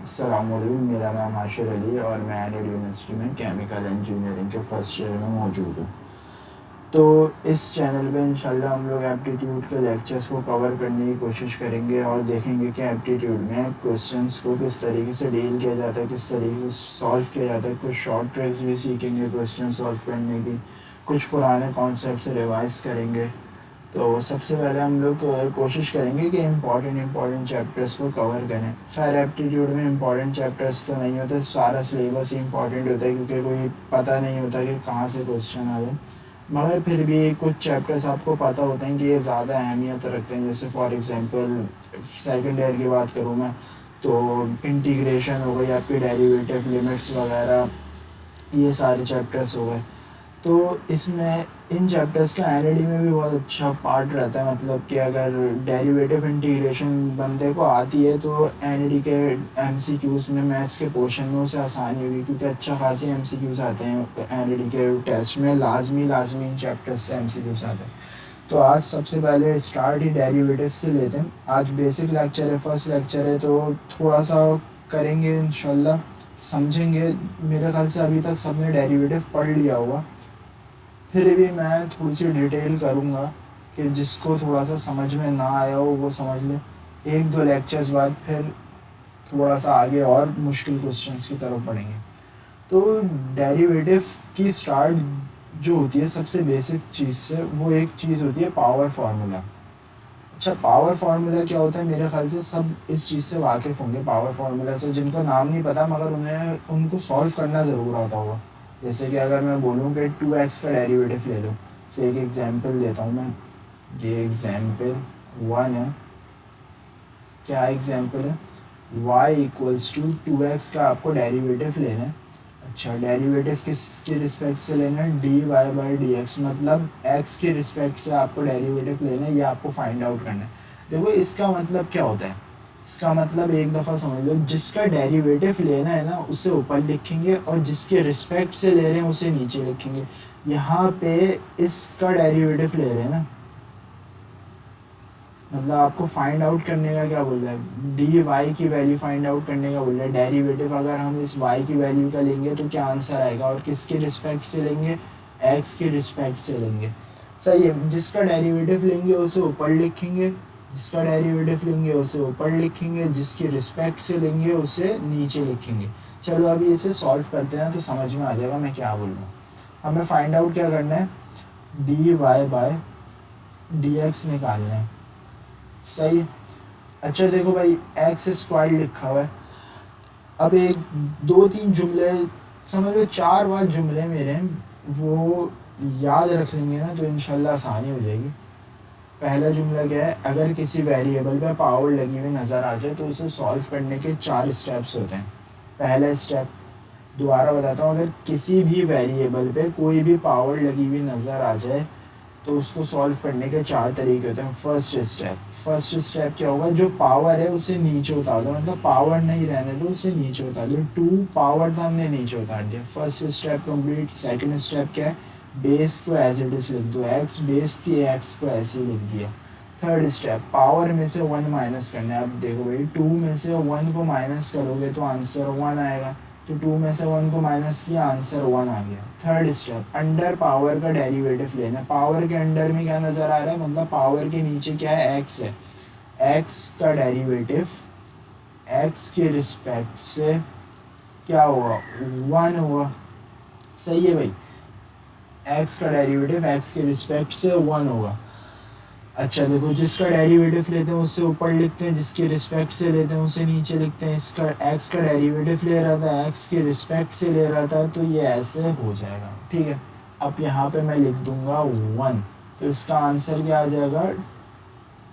अस्सलामुअलैकुम, मेरा नाम आशिर अली और मैं एड यूनिवर्सिटी में केमिकल इंजीनियरिंग के फर्स्ट ईयर में मौजूद हूँ। तो इस चैनल पे इंशाल्लाह हम लोग एप्टीट्यूड के लेक्चर्स को कवर करने की कोशिश करेंगे और देखेंगे कि एप्टीट्यूड में क्वेश्चंस को किस तरीके से डील किया जाता है, किस तरीके से सॉल्व किया जाता है। कुछ शॉर्ट ट्रिक्स भी सीखेंगे क्वेश्चन सॉल्व करने की, कुछ पुराने कॉन्सेप्ट से रिवाइज करेंगे। तो सबसे पहले हम लोग कोशिश करेंगे कि इम्पॉर्टेंट चैप्टर्स को कवर करें। खैर एप्टीट्यूड में इम्पॉर्टेंट चैप्टर्स तो नहीं होते, सारा सिलेबस ही इम्पॉर्टेंट होता है क्योंकि कोई पता नहीं होता कि कहाँ से क्वेश्चन आ जाए। मगर फिर भी कुछ चैप्टर्स आपको पता होते हैं कि ये ज़्यादा अहमियत रखते हैं। जैसे फॉर एग्ज़ाम्पल सेकेंड ईयर की बात करूँ मैं, तो इंटीग्रेशन हो गई, आपकी डेरिवेटिव लिमिट्स वगैरह, ये सारे चैप्टर्स हो गए। तो इसमें इन चैप्टर्स का एनईडी में भी बहुत अच्छा पार्ट रहता है। मतलब कि अगर डेरिवेटिव इंटीग्रेशन बंदे को आती है तो एनईडी के एमसीक्यूज़ में, मैथ्स के पोर्शन में उसे आसानी होगी क्योंकि अच्छा खासी एमसीक्यूज़ आते हैं एनईडी के टेस्ट में। लाजमी इन चैप्टर्स से एमसीक्यूज़ आते हैं। तो आज सबसे पहले स्टार्ट ही डेरिवेटिव से लेते हैं। आज बेसिक लेक्चर है, फर्स्ट लेक्चर है, तो थोड़ा सा करेंगे इंशाल्लाह, समझेंगे। मेरे ख्याल से अभी तक सबने डेरिवेटिव पढ़ लिया होगा, फिर भी मैं थोड़ी सी डिटेल करूँगा कि जिसको थोड़ा सा समझ में ना आया हो वो समझ ले। एक दो लेक्चर्स बाद फिर थोड़ा सा आगे और मुश्किल क्वेश्चंस की तरफ पढ़ेंगे। तो डेरिवेटिव की स्टार्ट जो होती है सबसे बेसिक चीज़ से, वो एक चीज़ होती है पावर फार्मूला। अच्छा, पावर फार्मूला क्या होता है? मेरे ख्याल से सब इस चीज़ से वाकिफ़ होंगे पावर फार्मूला से। जिनको नाम नहीं पता मगर उनको सॉल्व करना ज़रूर आता होगा। जैसे कि अगर मैं बोलूँ कि 2x का डेरिवेटिव ले लो, से एक एग्जांपल देता हूँ मैं। ये एग्जांपल 1 है। क्या एग्जांपल है? y इक्वल्स टू 2x का आपको डेरिवेटिव लेना है। अच्छा, डेरिवेटिव किसके रिस्पेक्ट से लेना है? dy बाई डी एक्स, मतलब x के रिस्पेक्ट से आपको डेरिवेटिव लेना है, ये आपको फाइंड आउट करना है। देखो इसका मतलब क्या होता है? इसका मतलब एक दफ़ा समझ लो, जिसका डेरिवेटिव लेना है ना उसे ऊपर लिखेंगे और जिसके रिस्पेक्ट से ले रहे हैं उसे नीचे लिखेंगे। यहाँ पे इसका डेरिवेटिव ले रहे हैं ना, मतलब आपको फाइंड आउट करने का क्या बोल रहा है? डी वाई की वैल्यू फाइंड आउट करने का बोल रहा है। डेरिवेटिव अगर हम इस वाई की वैल्यू का लेंगे तो क्या आंसर आएगा, और किसके रिस्पेक्ट से लेंगे? एक्स के रिस्पेक्ट से लेंगे। सही है, जिसका डेरिवेटिव लेंगे उसे ऊपर लिखेंगे, जिसका डेरिवेटिव लेंगे उसे ऊपर लिखेंगे, जिसके रिस्पेक्ट से लेंगे उसे नीचे लिखेंगे। चलो अभी इसे सॉल्व करते हैं तो समझ में आ जाएगा मैं क्या बोल रहा हूँ। हमें फाइंड आउट क्या करना है? D Y by D X निकालना है। सही। अच्छा देखो भाई, एक्स स्क्वायर लिखा हुआ है। अब एक दो तीन जुमले, समझ लो 4-5 जुमले मेरे हैं, वो याद रख लेंगे ना तो इंशाल्लाह आसानी हो जाएगी। पहला जुमला क्या है? अगर किसी वेरिएबल पे पावर लगी हुई नज़र आ जाए तो उसे सॉल्व करने के 4 स्टेप्स होते हैं। पहला स्टेप, दोबारा बताता हूँ, अगर किसी भी वेरिएबल पे कोई भी पावर लगी हुई नज़र आ जाए तो उसको सॉल्व करने के 4 तरीके होते हैं। फर्स्ट स्टेप क्या होगा? जो पावर है उसे नीचे उतार दो, मतलब पावर नहीं रहने दो, उसे नीचे उतार दो। 2 पावर था, हमने नीचे उतार दिया। First step complete. Second step क्या है? बेस को एज इट इज़ लिख दो। एक्स बेस थी, एक्स को ऐसे ही लिख दिया। थर्ड स्टेप, पावर में से 1 माइनस करना है। अब देखो भाई, 2 में से 1 को माइनस करोगे तो आंसर 1 आएगा, तो 2 में से 1 को माइनस किया, आंसर 1 आ गया। थर्ड स्टेप, अंडर पावर का डेरिवेटिव लेना। पावर के अंडर में क्या नज़र आ रहा है? मतलब पावर के नीचे क्या है? एक्स है। एक्स का डेरिवेटिव एक्स के रिस्पेक्ट से क्या होगा? 1 होगा। सही है भाई, एक्स का डेरिवेटिव एक्स के रिस्पेक्ट से 1 होगा। अच्छा देखो, जिसका डेरिवेटिव लेते हैं उससे ऊपर लिखते हैं, जिसके रिस्पेक्ट से लेते हैं उसे नीचे लिखते हैं। इसका एक्स का डेरिवेटिव ले रहा था, एक्स के रिस्पेक्ट से ले रहा था, तो ये ऐसे हो जाएगा। ठीक है, अब यहाँ पे मैं लिख दूंगा 1, तो इसका आंसर क्या आ जाएगा?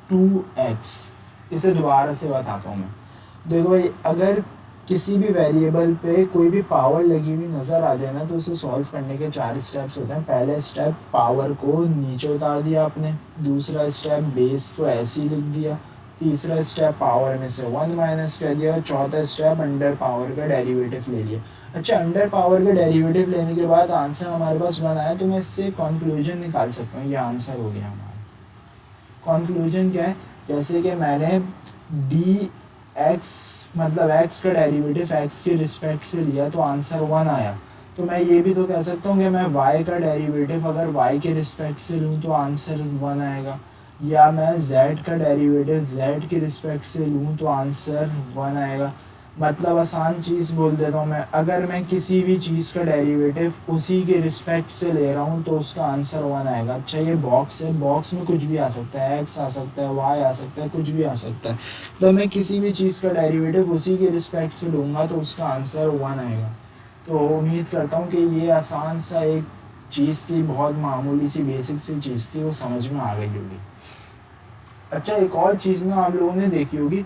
2x। इसे दोबारा से बताता हूँ मैं। देखो भाई, अगर किसी भी वेरिएबल पे कोई भी पावर लगी हुई नज़र आ जाए ना तो उसे सॉल्व करने के 4 स्टेप्स होते हैं। पहले स्टेप, पावर को नीचे उतार दिया आपने। दूसरा स्टेप, बेस को ऐसे ही लिख दिया। तीसरा स्टेप, पावर में से 1 माइनस कर दिया। चौथा स्टेप, अंडर पावर का डेरिवेटिव ले लिया। अच्छा, अंडर पावर का डेरिवेटिव लेने के बाद आंसर हमारे पास बना है, तो मैं इससे कंक्लूजन निकाल सकता हूँ। ये आंसर हो गया हमारा। कंक्लूजन क्या है? जैसे कि मैंने डी x मतलब x का डेरिवेटिव x के रिस्पेक्ट से लिया तो आंसर 1 आया। तो मैं ये भी तो कह सकता हूँ कि मैं y का डेरिवेटिव अगर y के रिस्पेक्ट से लूँ तो आंसर 1 आएगा, या मैं z का डेरिवेटिव z के रिस्पेक्ट से लूँ तो आंसर 1 आएगा। मतलब आसान चीज़ बोल देता हूँ मैं, अगर मैं किसी भी चीज़ का डेरिवेटिव उसी के रिस्पेक्ट से ले रहा हूँ तो उसका आंसर 1 आएगा। अच्छा ये बॉक्स है, बॉक्स में कुछ भी आ सकता है, x आ सकता है, y आ सकता है, कुछ भी आ सकता है। तो मैं किसी भी चीज़ का डेरिवेटिव उसी के रिस्पेक्ट से लूँगा तो उसका आंसर 1 आएगा। तो उम्मीद करता हूँ कि ये आसान सा एक चीज़ थी, बहुत मामूली सी बेसिक सी चीज़ थी, वो समझ में आ गई होगी। अच्छा एक और चीज़ ना आप लोगों ने देखी होगी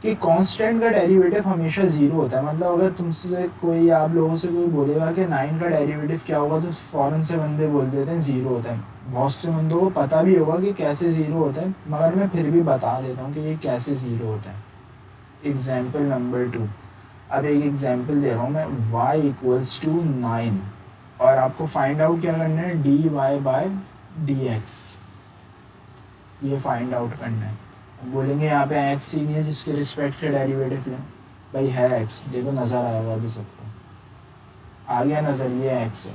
कि कांस्टेंट का डेरिवेटिव हमेशा ज़ीरो होता है। मतलब अगर तुमसे कोई, आप लोगों से कोई बोलेगा कि 9 का डेरिवेटिव क्या होगा तो फ़ौरन से बंदे बोल देते हैं ज़ीरो होता है। बहुत से बंदों को पता भी होगा कि कैसे ज़ीरो होता है, मगर मैं फिर भी बता देता हूँ कि ये कैसे ज़ीरो होता है। एग्जाम्पल नंबर 2, अब एक एग्जाम्पल दे रहा हूँ मैं, y=9 और आपको फाइंड आउट क्या करना है, dy/dx, ये फाइंड आउट करना है। बोलेंगे यहाँ पे x ही नहीं है जिसके रिस्पेक्ट से डेरिवेटिव लें, भाई है x, देखो नज़र आएगा अभी सबको, आ गया नज़र, ये x है।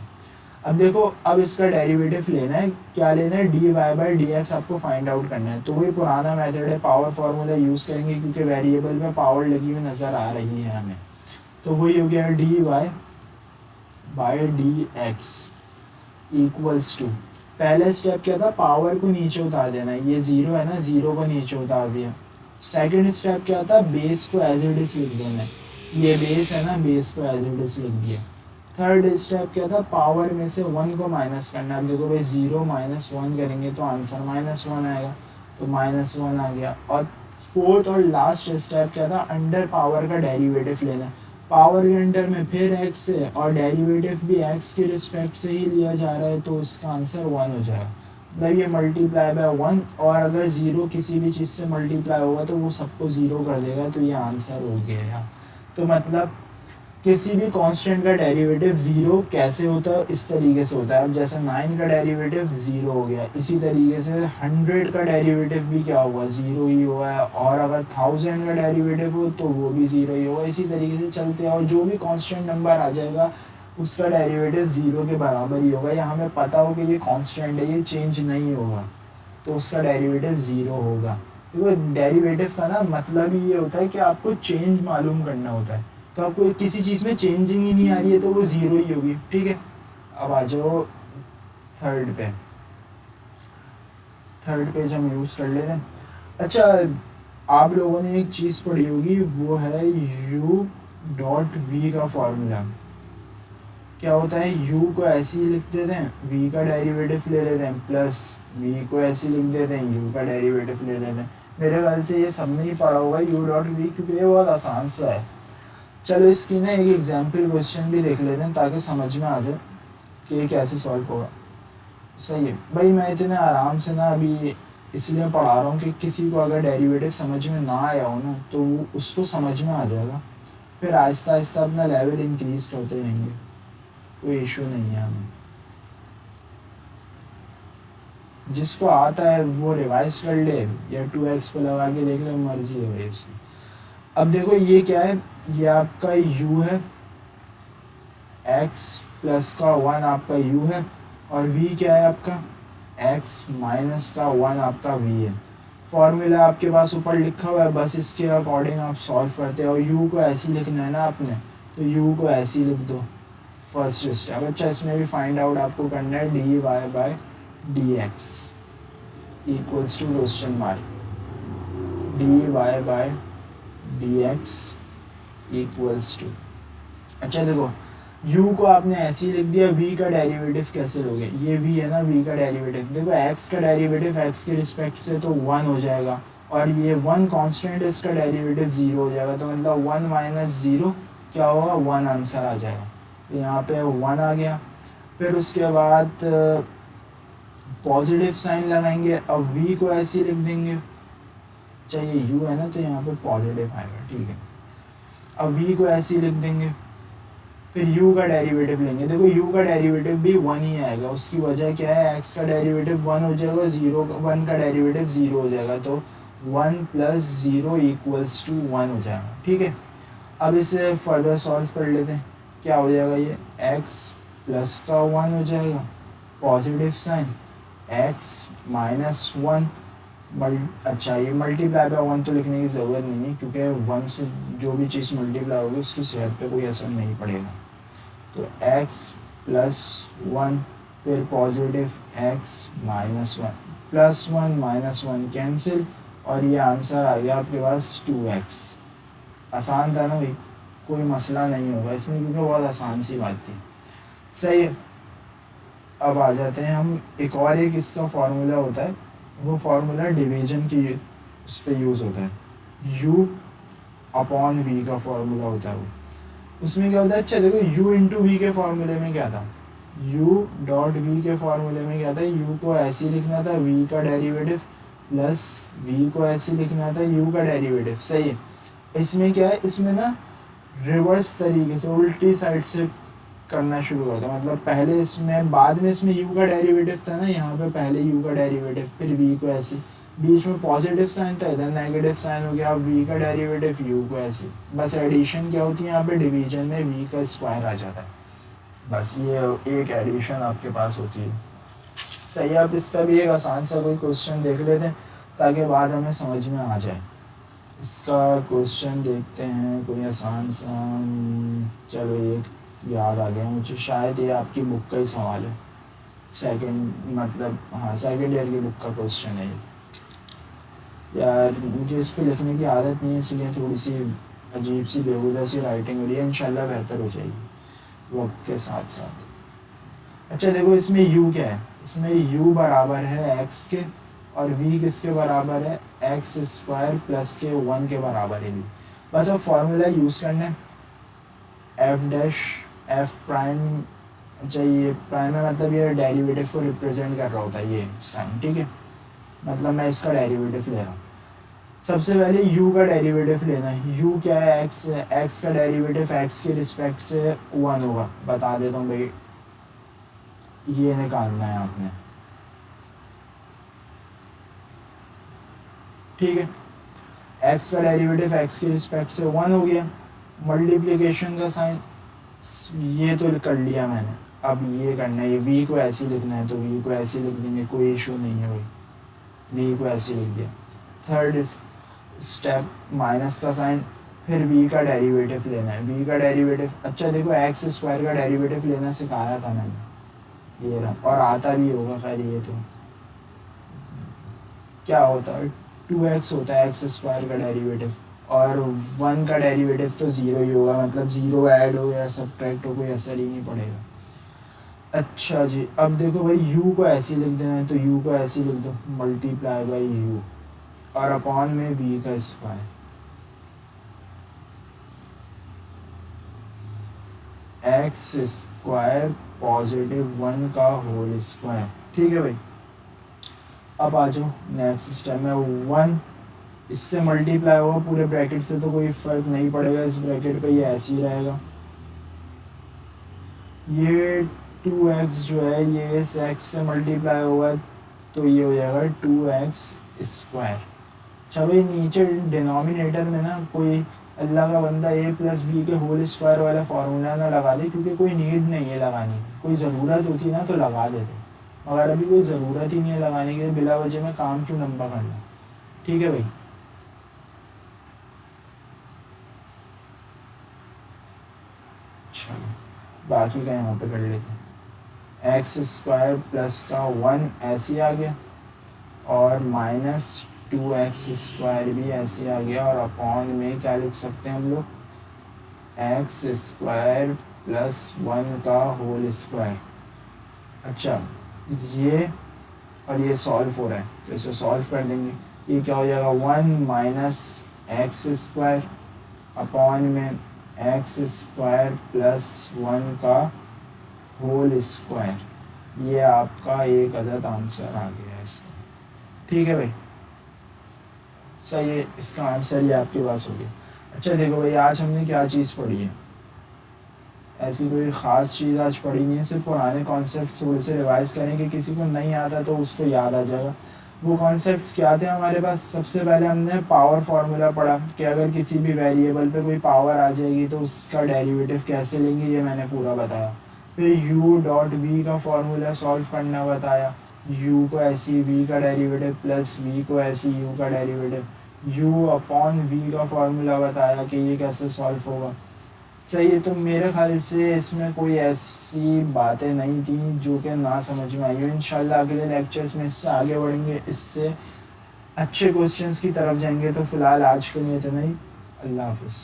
अब देखो अब इसका डेरिवेटिव लेना है, क्या लेना है, dy/dx आपको फाइंड आउट करना है। तो वही पुराना मेथड है, पावर फार्मूला यूज़ करेंगे क्योंकि वेरिएबल में पावर लगी हुई नज़र आ रही है हमें। तो वही हो गया dy/dx इक्वल्स टू, पहले स्टेप क्या था, पावर को नीचे उतार देना, ये ज़ीरो है ना, ज़ीरो को नीचे उतार दिया। सेकंड स्टेप क्या था, बेस को एज इट इज़ लिख देना है, ये बेस है ना, बेस को एज इट इज़ लिख दिया। थर्ड स्टेप क्या था, पावर में से 1 को माइनस करना। अब देखो भाई 0 - 1 करेंगे तो आंसर -1 आएगा, तो -1 आ गया। और फोर्थ और लास्ट स्टेप क्या था, अंडर पावर का डेरिवेटिव लेना। पावर के अंडर में फिर x है और डेरिवेटिव भी x के रिस्पेक्ट से ही लिया जा रहा है, तो इसका आंसर 1 हो जाएगा। मतलब ये मल्टीप्लाई बाय 1, और अगर 0 किसी भी चीज़ से मल्टीप्लाई होगा तो वो सबको 0 कर देगा, तो ये आंसर हो गया। तो मतलब किसी भी कांस्टेंट का डेरिवेटिव 0 कैसे होता है, इस तरीके से होता है। अब जैसे 9 का डेरिवेटिव 0 हो गया, इसी तरीके से 100 का डेरिवेटिव भी क्या होगा, 0 ही हुआ है। और अगर 1000 का डेरिवेटिव हो तो वो भी 0 ही होगा। इसी तरीके से चलते हैं, और जो भी कांस्टेंट नंबर आ जाएगा उसका डेरिवेटिव 0 के बराबर ही होगा, या हमें पता हो कि ये कांस्टेंट है, ये चेंज नहीं होगा, तो उसका डेरिवेटिव 0 होगा। तो डेरिवेटिव का ना मतलब ही ये होता है कि आपको चेंज मालूम करना होता है। तो आपको किसी चीज़ में चेंजिंग ही नहीं आ रही है तो वो 0 ही होगी, ठीक है। अब आ जाओ थर्ड पे, थर्ड पेज हम यूज़ कर लेते हैं। अच्छा आप लोगों ने एक चीज़ पढ़ी होगी, वो है u.v का फॉर्मूला। क्या होता है, u को ऐसे ही लिख देते हैं, v का डेरिवेटिव ले लेते हैं, प्लस v को ऐसे लिख देते हैं, u का डेरिवेटिव ले लेते हैं। मेरे ख्याल से ये सबने ही पढ़ा होगा u.v, क्योंकि ये बहुत आसान सा है। चलो इसकी ना एक एग्जाम्पल क्वेश्चन भी देख लेते हैं ताकि समझ में आ जाए कि ये कैसे सॉल्व होगा। सही है भाई, मैं इतने आराम से ना अभी इसलिए पढ़ा रहा हूँ कि किसी को अगर डेरिवेटिव समझ में ना आया हो ना तो उसको समझ में आ जाएगा, फिर आहिस्ता आहिस्ता अपना लेवल इंक्रीज करते रहेंगे, कोई इशू नहीं है हमें। जिसको आता है वो रिवाइज कर ले या 2x पे लगा के देख ले, मर्जी है भाई उसकी। अब देखो ये क्या है, ये आपका u है, x प्लस का 1 आपका u है, और v क्या है आपका, x माइनस का 1 आपका v है। फॉर्मूला आपके पास ऊपर लिखा हुआ है, बस इसके अकॉर्डिंग आप सॉल्व करते हो। और u को ऐसे ही लिखना है ना आपने, तो u को ऐसे ही लिख दो, फर्स्ट स्टेप। अच्छा इसमें भी फाइंड आउट आपको करना है dy/dx equals to question mark, dy/dx equals to, अच्छा देखो u को आपने ऐसे ही लिख दिया, v का डेरिवेटिव कैसे लोगे, ये v है ना, v का डेरिवेटिव देखो, x का डेरिवेटिव x के रिस्पेक्ट से तो 1 हो जाएगा, और ये 1 कांस्टेंट, इसका डेरिवेटिव 0 हो जाएगा, तो मतलब 1 माइनस 0 क्या होगा, 1 आंसर आ जाएगा। तो यहाँ पे 1 आ गया। फिर उसके बाद पॉजिटिव साइन लगाएंगे, अब v को ऐसे ही लिख देंगे, चाहिए u है ना, तो यहाँ पे पॉजिटिव आएगा, ठीक है। अब v को ऐसे ही लिख देंगे, फिर u का डेरिवेटिव लेंगे, देखो u का डेरिवेटिव भी 1 ही आएगा, उसकी वजह क्या है, x का डेरिवेटिव 1 हो जाएगा, 1 का डेरिवेटिव 0 हो जाएगा, तो 1 प्लस 0 इक्वल्स टू 1 हो जाएगा। ठीक है, अब इसे फर्दर सॉल्व कर लेते हैं। क्या हो जाएगा, ये x प्लस का 1 हो जाएगा, पॉजिटिव साइन, x माइनस 1 अच्छा ये मल्टीप्लाई बाय 1 तो लिखने की ज़रूरत नहीं है क्योंकि 1 से जो भी चीज़ मल्टीप्लाई होगी उसकी सेहत पे कोई असर नहीं पड़ेगा। तो x प्लस 1 फिर positive x minus 1, plus 1 minus 1 cancel और ये आंसर आ गया आपके पास 2x। आसान था ना भाई, कोई मसला नहीं होगा इसमें क्योंकि बहुत आसान सी बात थी। सही है, अब आ जाते हैं हम एक और एक इसका फार्मूला होता है, वो फार्मूला डिवीजन की उस पर यूज़ होता है, u अपॉन v का फार्मूला होता है वो। उसमें क्या होता है, अच्छा देखो u इंटू वी के फार्मूले में क्या था, u डॉट v के फार्मूले में क्या था, u को ऐसे ही लिखना था v का डेरिवेटिव प्लस v को ऐसे ही लिखना था u का डेरिवेटिव। सही है, इसमें क्या है, इसमें ना रिवर्स तरीके से उल्टी साइड से करना शुरू करता है, मतलब पहले इसमें बाद में इसमें u का डेरिवेटिव था ना, यहाँ पे पहले u का डेरिवेटिव फिर v को ऐसे, बीच में पॉजिटिव साइन था इधर नेगेटिव साइन हो गया, अब v का डेरिवेटिव u को ऐसे, बस एडिशन क्या होती है यहाँ पे डिवीजन में v का स्क्वायर आ जाता है, बस ये एक एडिशन आपके पास होती है। सही, अब इसका भी एक आसान सा कोई क्वेश्चन देख लेते हैं ताकि बाद हमें समझ में आ जाए। इसका क्वेश्चन देखते हैं कोई आसान सा, चलो एक याद आ गया मुझे, शायद ये आपकी बुक का ही सवाल है, सेकंड मतलब हाँ सेकंड ईयर की बुक का क्वेश्चन है ये। यार मुझे इस पे लिखने की आदत नहीं है इसलिए थोड़ी सी अजीब सी बेहुदा सी राइटिंग हो रही है, इंशाल्लाह बेहतर हो जाएगी वक्त के साथ साथ। अच्छा देखो इसमें u क्या है, इसमें u बराबर है x के और v किसके बराबर है, एक्स स्क्वायर प्लस के 1 के बराबर है v। बस अब फॉर्मूला यूज़ करना है, एफ डैश एफ प्राइम, अच्छा ये प्राइम है मतलब ये डेरिवेटिव को रिप्रेजेंट कर रहा होता है ये साइन। ठीक है, मतलब मैं इसका डेरिवेटिव ले रहा हूँ। सबसे पहले u का डेरिवेटिव लेना है, u क्या है, x है, x का डेरिवेटिव x के रिस्पेक्ट से 1 होगा, बता देता हूँ भाई, ये निकालना है आपने। ठीक है, x का डेरिवेटिव x के रिस्पेक्ट से 1 हो गया, मल्टीप्लिकेशन का साइन ये तो कर लिया मैंने, अब ये करना है, ये v को ऐसे ही लिखना है तो v को ऐसे ही लिख देंगे, कोई इशू नहीं है भाई, v को ऐसे ही लिख दिया। थर्ड स्टेप माइनस का साइन, फिर v का डेरिवेटिव लेना है, v का डेरिवेटिव, अच्छा देखो एक्स स्क्वायर का डेरिवेटिव लेना सिखाया था मैंने, ये रहा, और आता भी होगा खैर, ये तो क्या होता है 2x होता है एक्स स्क्वायर का डेरिवेटिव, और 1 का डेरिवेटिव तो 0 ही होगा, मतलब 0 ऐड हो या सब्ट्रैक्ट हो कोई असर ही नहीं पड़ेगा। अच्छा जी, अब देखो भाई u को ऐसे ही लिख देना है तो u को ऐसे ही लिख दो, मल्टीप्लाई बाई u और अपॉन में v का स्क्वायर, एक्स स्क्वायर पॉजिटिव 1 का होल स्क्वायर। ठीक है भाई, अब आ जाओ नेक्स्ट स्टेप में, 1 इससे मल्टीप्लाई होगा पूरे ब्रैकेट से तो कोई फ़र्क नहीं पड़ेगा, इस ब्रैकेट पे ये ऐसे ही रहेगा, ये 2x जो है ये इस x से मल्टीप्लाई होगा तो ये हो जाएगा 2x स्क्वायर। अच्छा भाई नीचे डिनोमिनेटर में ना कोई अल्लाह का बंदा a प्लस बी के होल स्क्वायर वाला फार्मूला ना लगा दे, क्योंकि कोई नीड नहीं है लगाने की, कोई ज़रूरत होती ना तो लगा देते, मगर अभी कोई ज़रूरत ही नहीं है लगाने की, बिला वजह में काम क्यों लंबा करना। ठीक है भाई, अच्छा बाकी का यहाँ पे कर लेते हैं, एक्स स्क्वायर प्लस का 1 ऐसे आ गया और माइनस 2x स्क्वायर भी ऐसे आ गया, और अपॉन में क्या लिख सकते हैं हम लोग, एक्स स्क्वायर प्लस 1 का होल स्क्वायर। अच्छा ये और ये सॉल्व हो रहा है तो इसे सॉल्व कर देंगे, ये क्या हो जाएगा 1 माइनस एक्स स्क्वायर अपॉन में एक्स स्क्वायर प्लस 1 का होल स्क्वायर, ये आपका एक अदद आंसर आ गया है इसका। ठीक है भाई, सही है, इसका आंसर ये आपके पास हो गया। अच्छा देखो भाई आज हमने क्या चीज़ पढ़ी है, ऐसी कोई ख़ास चीज़ आज पढ़ी नहीं है, सिर्फ पुराने कॉन्सेप्ट थोड़े से रिवाइज़ करें कि किसी को नहीं आता तो उसको याद आ जाएगा। वो कॉन्सेप्ट्स क्या थे हमारे पास? सबसे पहले हमने पावर फार्मूला पढ़ा कि अगर किसी भी वेरिएबल पे कोई पावर आ जाएगी तो उसका डेरिवेटिव कैसे लेंगे, ये मैंने पूरा बताया। फिर u डॉट v का फार्मूला सॉल्व करना बताया, u को ऐसी v का डेरिवेटिव प्लस v को ऐसी u का डेरिवेटिव, u अपॉन v का फार्मूला बताया कि ये कैसे सॉल्व होगा। सही है, तो मेरे ख्याल से इसमें कोई ऐसी बातें नहीं थी जो कि ना समझ में आई हो। इंशाल्लाह अगले लेक्चर्स में इससे आगे बढ़ेंगे, इससे अच्छे क्वेश्चंस की तरफ जाएंगे। तो फ़िलहाल आज के लिए इतना ही। अल्लाह हाफ़िज़।